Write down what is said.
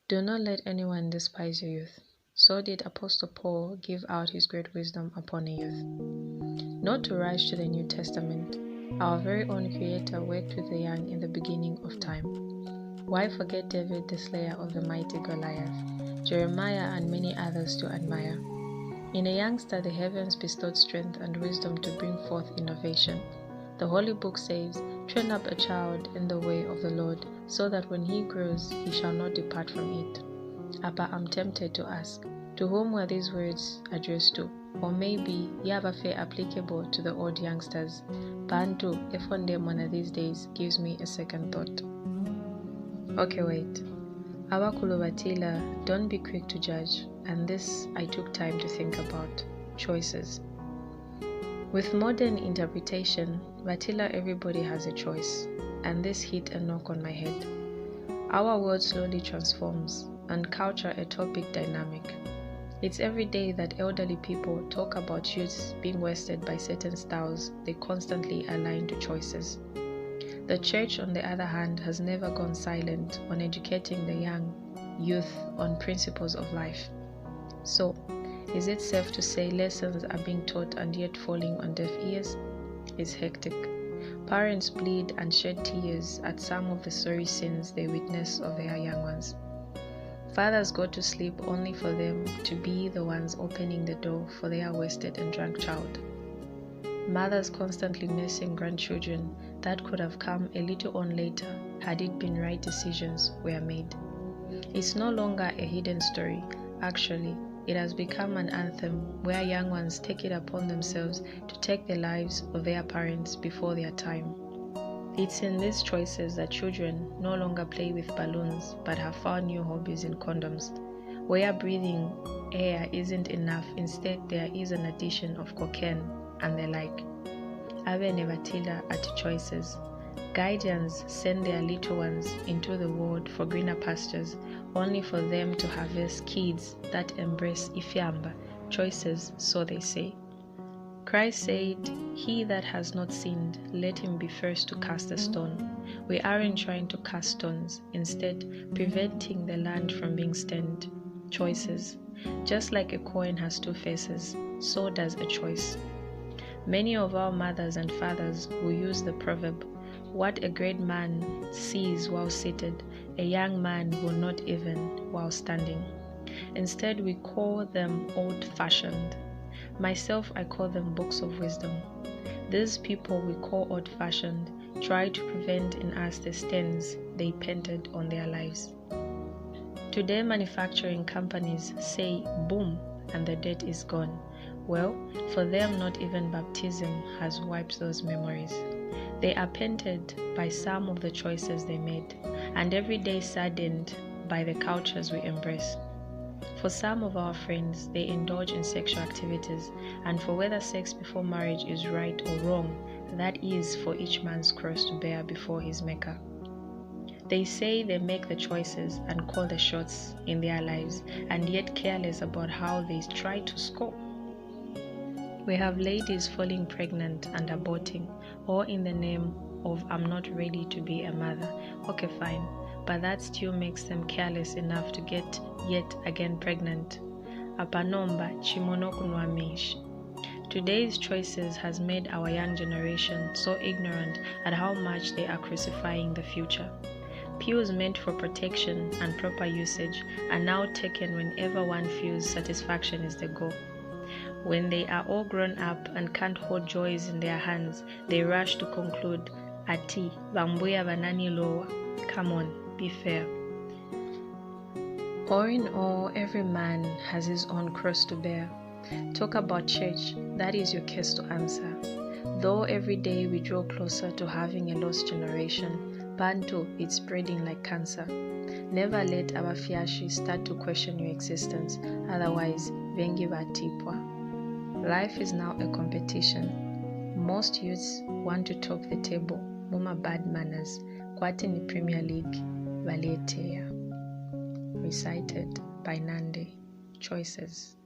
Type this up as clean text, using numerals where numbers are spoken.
Do not let anyone despise your youth. So did Apostle Paul give out his great wisdom upon a youth. Not to rush to the New Testament, our very own Creator worked with the young in the beginning of time. Why forget David, the slayer of the mighty Goliath, Jeremiah, and many others to admire? In a youngster, the heavens bestowed strength and wisdom to bring forth innovation. The Holy Book says, "Train up a child in the way of the Lord, so that when he grows, he shall not depart from it." But I'm tempted to ask, to whom were these words addressed to? Or maybe Yavafe applicable to the old youngsters. Bantu Efondemona these days gives me a second thought. Okay, wait. Awakulubatila, don't be quick to judge, and this I took time to think about. Choices. With modern interpretation, Batila everybody has a choice, and this hit a knock on my head. Our world slowly transforms, and culture a topic dynamic. It's every day that elderly people talk about youths being wasted by certain styles they constantly align to choices. The church, on the other hand, has never gone silent on educating the young youth on principles of life. So, is it safe to say lessons are being taught and yet falling on deaf ears? It's hectic. Parents bleed and shed tears at some of the sorry sins they witness of their young ones. Fathers go to sleep only for them to be the ones opening the door for their wasted and drunk child. Mothers constantly nursing grandchildren that could have come a little on later had it been right decisions were made. It's no longer a hidden story. Actually, it has become an anthem where young ones take it upon themselves to take the lives of their parents before their time. It's in these choices that children no longer play with balloons but have found new hobbies in condoms, where breathing air isn't enough. Instead, there is an addition of cocaine and the like. Ave nevatila at choices. Guardians send their little ones into the world for greener pastures, only for them to harvest kids that embrace ifyamba, choices, so they say. Christ said, "He that has not sinned, let him be first to cast a stone." We aren't trying to cast stones, instead preventing the land from being stained. Choices. Just like a coin has two faces, so does a choice. Many of our mothers and fathers will use the proverb, "What a great man sees while seated, a young man will not even while standing." Instead, we call them old-fashioned. Myself, I call them books of wisdom. These people we call old-fashioned try to prevent in us the stains they painted on their lives. Today, manufacturing companies say boom and the debt is gone. Well, for them, not even baptism has wiped those memories. They are painted by some of the choices they made, and every day saddened by the cultures we embrace. For some of our friends, they indulge in sexual activities, and for whether sex before marriage is right or wrong, that is for each man's cross to bear before his maker. They say they make the choices and call the shots in their lives, and yet careless about how they try to score. We have ladies falling pregnant and aborting, all in the name of "I'm not ready to be a mother." Okay, fine, but that still makes them careless enough to get yet again pregnant. Apanomba chimonokunwamish. Today's choices has made our young generation so ignorant at how much they are crucifying the future. Pills meant for protection and proper usage are now taken whenever one feels satisfaction is the goal. When they are all grown up and can't hold joys in their hands, they rush to conclude, "Ati, bambuya banani lowa." Come on, be fair. All in all, every man has his own cross to bear. Talk about church, that is your case to answer. Though every day we draw closer to having a lost generation, Bantu, it's spreading like cancer. Never let abafiashi start to question your existence, otherwise, vengi batipwa. Life is now a competition. Most youths want to top the table, muma bad manners, kwati ni Premier League, valetea. Recited by Nande. Choices.